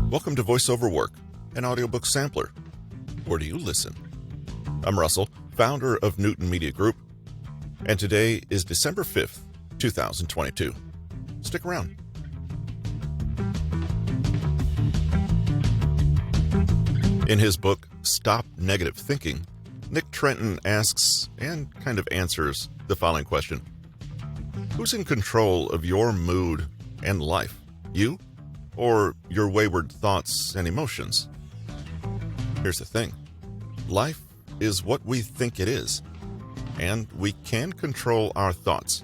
Welcome to Voiceover Work, an audiobook sampler. Where do you listen? I'm Russell, founder of Newton Media Group, and today is December 5th, 2022. Stick around. In his book, Stop Negative Thinking, Nick Trenton asks and kind of answers the following question. Who's in control of your mood and life? You or your wayward thoughts and emotions? Here's the thing. Life is what we think it is, and we can control our thoughts.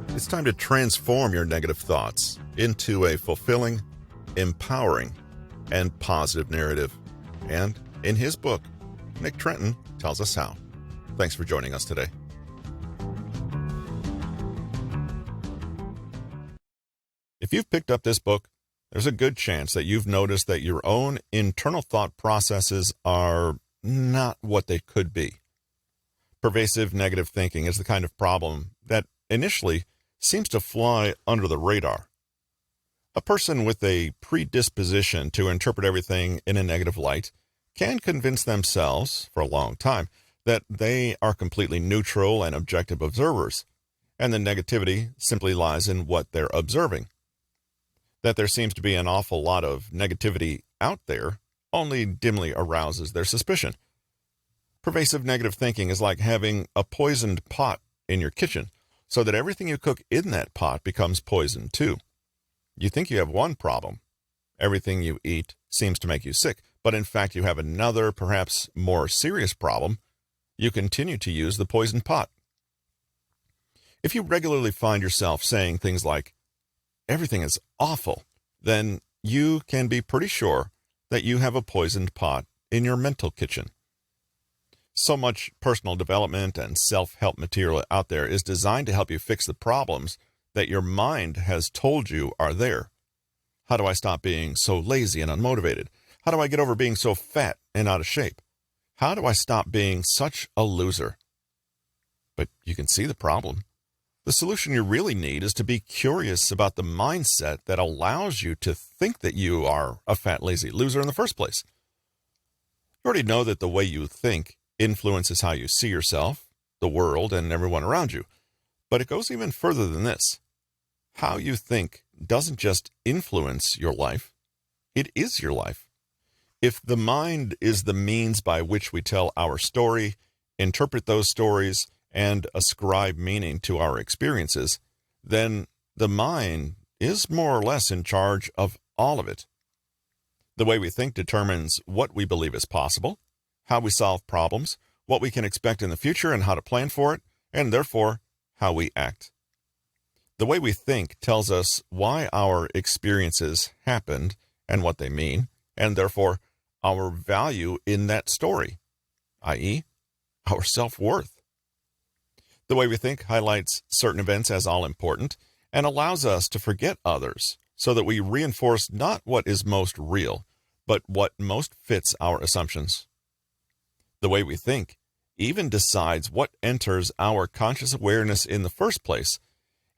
It's time to transform your negative thoughts into a fulfilling, empowering, and positive narrative. And in his book, Nick Trenton tells us how. Thanks for joining us today. If you've picked up this book, there's a good chance that you've noticed that your own internal thought processes are not what they could be. Pervasive negative thinking is the kind of problem that initially seems to fly under the radar. A person with a predisposition to interpret everything in a negative light can convince themselves, for a long time, that they are completely neutral and objective observers, and the negativity simply lies in what they're observing. That there seems to be an awful lot of negativity out there only dimly arouses their suspicion. Pervasive negative thinking is like having a poisoned pot in your kitchen, so that everything you cook in that pot becomes poisoned too. You think you have one problem. Everything you eat seems to make you sick, but in fact you have another, perhaps more serious problem. You continue to use the poisoned pot. If you regularly find yourself saying things like, everything is awful, then you can be pretty sure that you have a poisoned pot in your mental kitchen. So much personal development and self-help material out there is designed to help you fix the problems that your mind has told you are there. How do I stop being so lazy and unmotivated? How do I get over being so fat and out of shape? How do I stop being such a loser? But you can see the problem. The solution you really need is to be curious about the mindset that allows you to think that you are a fat, lazy loser in the first place. You already know that the way you think influences how you see yourself, the world, and everyone around you. But it goes even further than this. How you think doesn't just influence your life, it is your life. If the mind is the means by which we tell our story, interpret those stories, and ascribe meaning to our experiences, then the mind is more or less in charge of all of it. The way we think determines what we believe is possible, how we solve problems, what we can expect in the future and how to plan for it, and therefore, how we act. The way we think tells us why our experiences happened and what they mean, and therefore, our value in that story, i.e., our self-worth. The way we think highlights certain events as all important and allows us to forget others so that we reinforce not what is most real, but what most fits our assumptions. The way we think even decides what enters our conscious awareness in the first place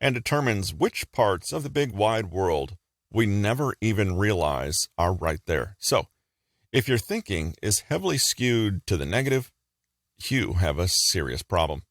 and determines which parts of the big wide world we never even realize are right there. So, if your thinking is heavily skewed to the negative, you have a serious problem.